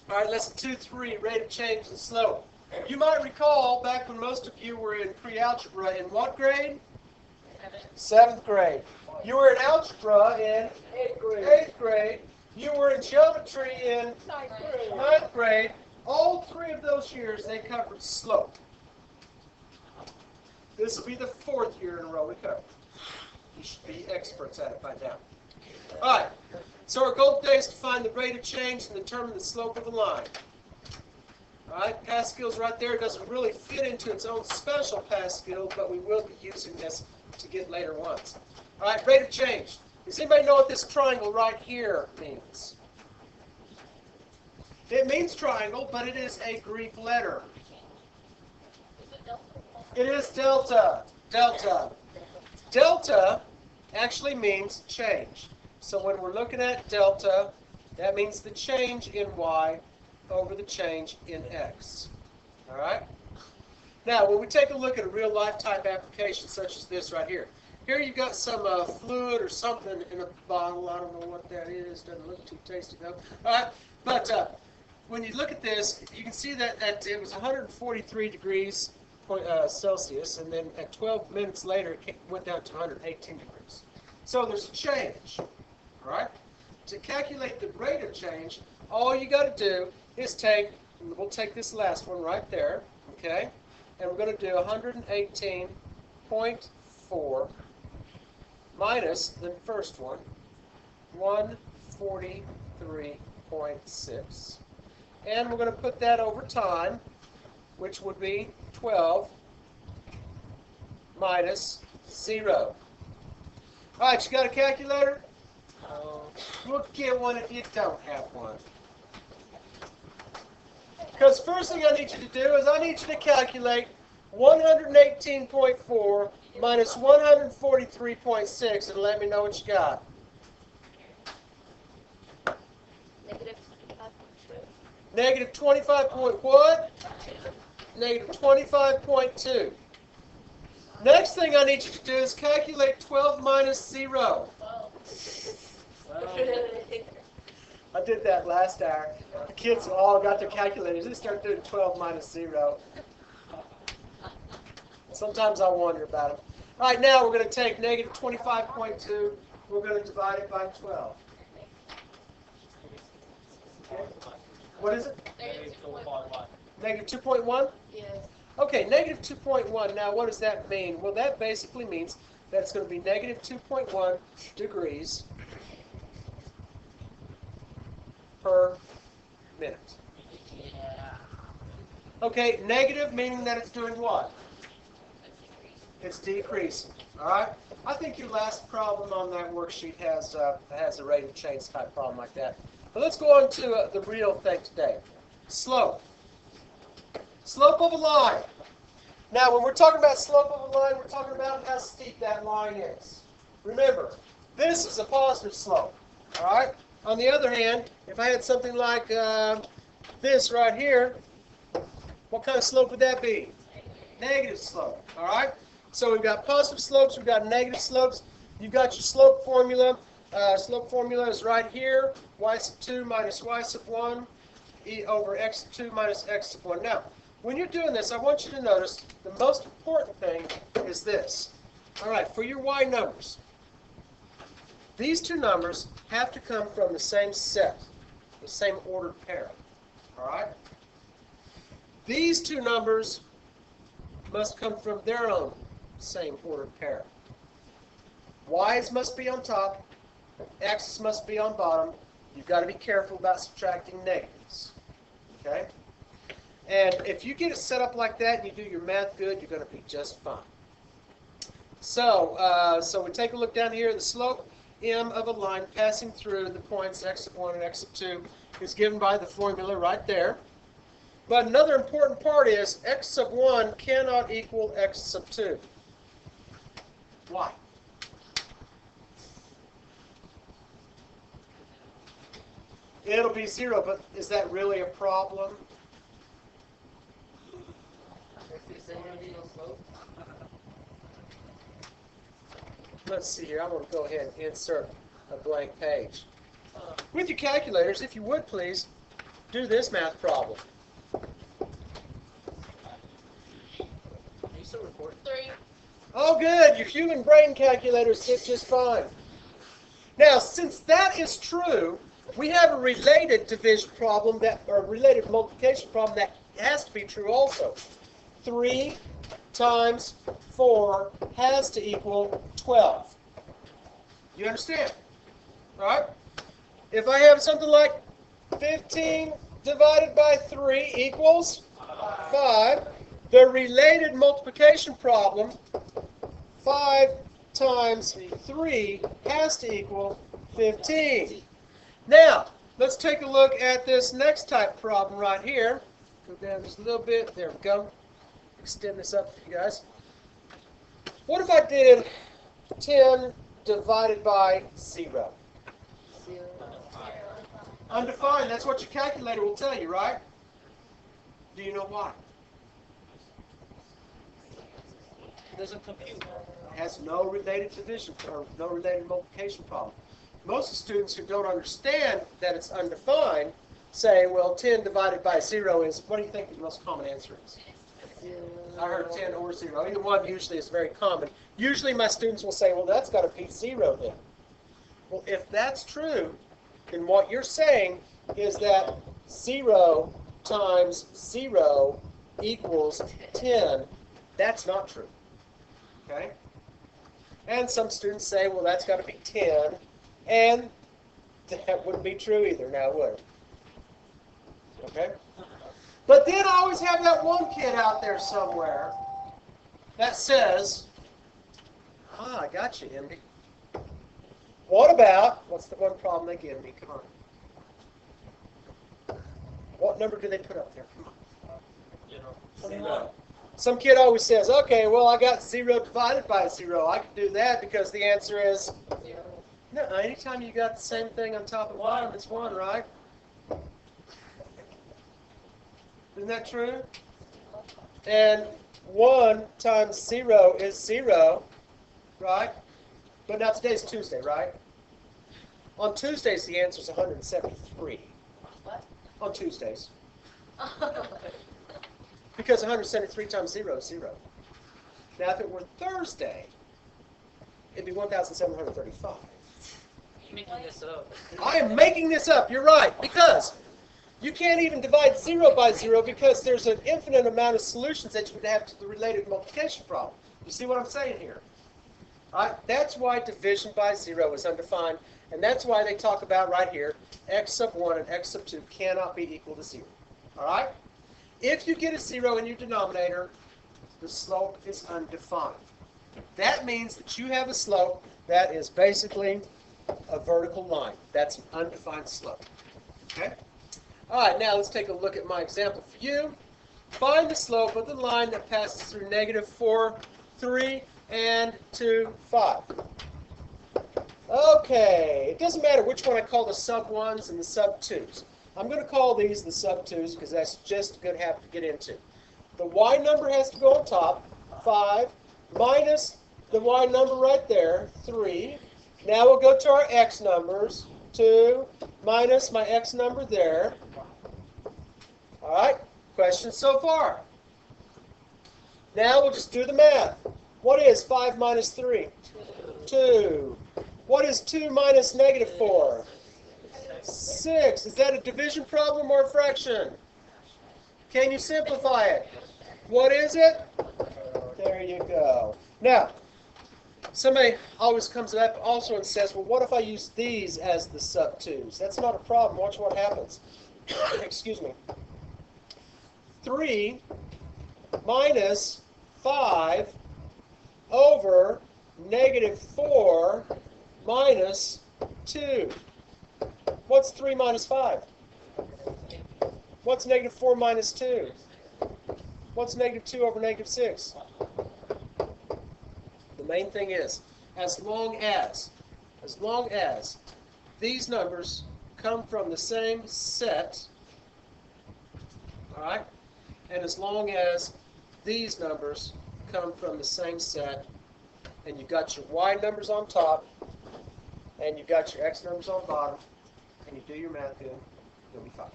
All right, lesson 2-3, rate of change and slope. You might recall back when most of you were in pre-algebra in what grade? 7th grade. You were in algebra in 8th grade. You were in geometry in 9th grade. All 3 of those years they covered slope. This will be the 4th year in a row we covered. You should be experts at it by now. All right. So our goal today is to find the rate of change and determine the slope of a line. All right, Pascal's right there. It doesn't really fit into its own special Pascal, but we will be using this to get later ones. All right, rate of change. Does anybody know what this triangle right here means? It means triangle, but it is a Greek letter. It is delta. Delta. Delta actually means change. So when we're looking at delta, that means the change in y over the change in x. All right? Now, when we take a look at a real-life type application such as this right here, here you've got some fluid or something in a bottle. I don't know what that is. Doesn't look too tasty, though. All right? But when you look at this, you can see that it was 143 degrees Celsius, and then at 12 minutes later, it went down to 118 degrees. So there's a change. All right? To calculate the rate of change, all you got to do is we'll take this last one right there, okay? And we're going to do 118.4 minus the first one, 143.6. And we're going to put that over time, which would be 12 minus 0. All right, you got a calculator? We'll get one if you don't have one. Because first thing I need you to do is I need you to calculate 118.4 minus 143.6 and let me know what you got. Negative 25 point what? Negative 25.2. Next thing I need you to do is calculate 12 minus 0. I did that last hour. The kids all got their calculators. They start doing 12 minus 0. Sometimes I wonder about them. All right, now we're going to take negative 25.2. We're going to divide it by 12. Okay. What is it? Negative 2.1? Yes. Okay, negative 2.1. Now, what does that mean? Well, that basically means that it's going to be negative 2.1 degrees per minute. Okay, negative meaning that it's doing what? It's decreasing. All right? I think your last problem on that worksheet has a rate of change type problem like that. But let's go on to the real thing today. Slope. Slope of a line. Now, when we're talking about slope of a line, we're talking about how steep that line is. Remember, this is a positive slope. All right? On the other hand, if I had something like this right here, what kind of slope would that be? Negative slope. All right? So we've got positive slopes, we've got negative slopes. You've got your slope formula. Slope formula is right here. Y sub 2 minus y sub 1 e over x sub 2 minus x sub 1. Now, when you're doing this, I want you to notice the most important thing is this. All right, for your y numbers, these two numbers have to come from the same set, the same ordered pair. All right? These two numbers must come from their own same ordered pair. Y's must be on top, x's must be on bottom. You've got to be careful about subtracting negatives. Okay? And if you get it set up like that and you do your math good, you're going to be just fine. So we take a look down here. The slope m of a line passing through the points x sub 1 and x sub 2 is given by the formula right there. But another important part is x sub 1 cannot equal x sub 2. Why? It'll be 0, but is that really a problem? Let's see here. I'm going to go ahead and insert a blank page. With your calculators, if you would please, do this math problem. Are you still recording? 3. Oh, good. Your human brain calculators hit just fine. Now, since that is true, we have a related division problem or related multiplication problem that has to be true also. 3 times 4 has to equal 12. You understand? All right? If I have something like 15 divided by 3 equals 5, the related multiplication problem, 5 times 3 has to equal 15. Now, let's take a look at this next type problem right here. Go down just a little bit. There we go. Extend this up for you guys. What if I did 10 divided by 0? Undefined. That's what your calculator will tell you, right? Do you know why? It doesn't compute. It has no related division or no related multiplication problem. Most students who don't understand that it's undefined say, well, 10 divided by 0 is, what do you think the most common answer is? I heard 10 or 0. Either one usually is very common. Usually my students will say, well, that's got to be 0 then. Well, if that's true, then what you're saying is that 0 times 0 equals 10. That's not true. Okay? And some students say, well, that's got to be 10. And that wouldn't be true either, now would it? Okay? But then I always have that one kid out there somewhere that says, I got you, Indy. What about, what's the one problem they give me? Come on. What number do they put up there? Come on. 21. Some kid always says, okay, well, I got 0 divided by 0. I can do that because the answer is 0. no. Anytime you got the same thing on top and bottom, it's 1, right? Isn't that true? And 1 times 0 is 0, right? But now today's Tuesday, right? On Tuesdays, the answer is 173. What? On Tuesdays. Because 173 times 0 is 0. Now, if it were Thursday, it'd be 1,735. You're making this up. I am making this up. You're right. Because you can't even divide 0 by 0 because there's an infinite amount of solutions that you would have to the related multiplication problem. You see what I'm saying here? That's why division by 0 is undefined. And that's why they talk about right here, x sub 1 and x sub 2 cannot be equal to 0. All right? If you get a 0 in your denominator, the slope is undefined. That means that you have a slope that is basically a vertical line. That's an undefined slope. Okay? All right, now let's take a look at my example for you. Find the slope of the line that passes through -4, 3, and 2, 5. Okay, it doesn't matter which one I call the sub 1s and the sub 2s. I'm going to call these the sub 2s because that's just a good habit to get into. The y number has to go on top, 5, minus the y number right there, 3. Now we'll go to our x numbers, 2, minus my x number there. All right, questions so far? Now we'll just do the math. What is 5 minus 3? 2. What is 2 minus -4? 6. Is that a division problem or a fraction? Can you simplify it? What is it? There you go. Now, somebody always comes up also and says, well, what if I use these as the sub 2s? That's not a problem. Watch what happens. Excuse me. 3 minus 5 over -4 minus 2. What's 3 minus 5? What's -4 minus 2? What's -2 over -6? The main thing is, as long as these numbers come from the same set, all right, and as long as these numbers come from the same set, and you've got your y numbers on top, and you've got your x numbers on bottom, and you do your math good, you'll be fine.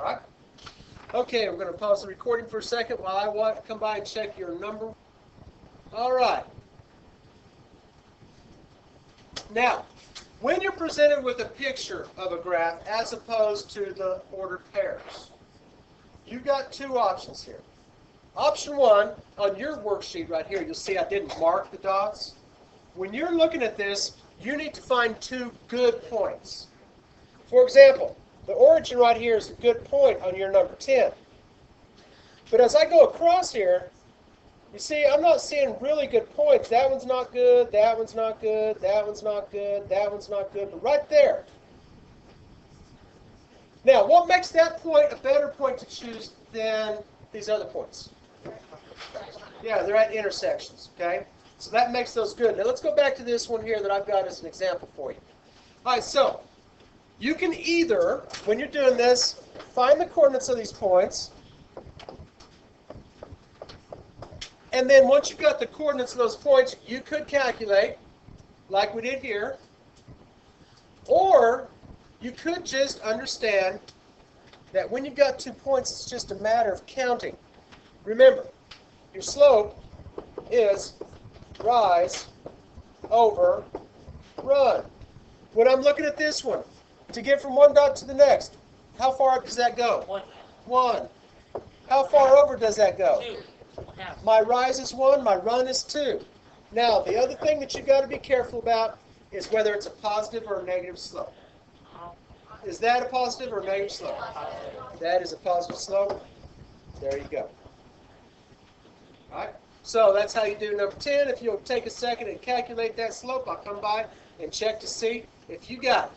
All right? Okay, we're going to pause the recording for a second while I come by and check your number. All right. Now, when you're presented with a picture of a graph as opposed to the ordered pairs, you've got two options here. Option one, on your worksheet right here, you'll see I didn't mark the dots. When you're looking at this, you need to find two good points. For example, the origin right here is a good point on your number 10. But as I go across here, you see I'm not seeing really good points. That one's not good, that one's not good, that one's not good, that one's not good, but right there. Now, what makes that point a better point to choose than these other points? Yeah, they're at intersections, okay? So that makes those good. Now let's go back to this one here that I've got as an example for you. All right, so you can either, when you're doing this, find the coordinates of these points, and then once you've got the coordinates of those points, you could calculate, like we did here, or you could just understand that when you've got 2 points, it's just a matter of counting. Remember, your slope is rise over run. When I'm looking at this one, to get from one dot to the next, how far up does that go? 1. 1. How far over does that go? 2. 1/2. My rise is 1, my run is 2. Now, the other thing that you've got to be careful about is whether it's a positive or a negative slope. Is that a positive or a negative slope? That is a positive slope. There you go. All right. So that's how you do number 10. If you'll take a second and calculate that slope, I'll come by and check to see if you got it.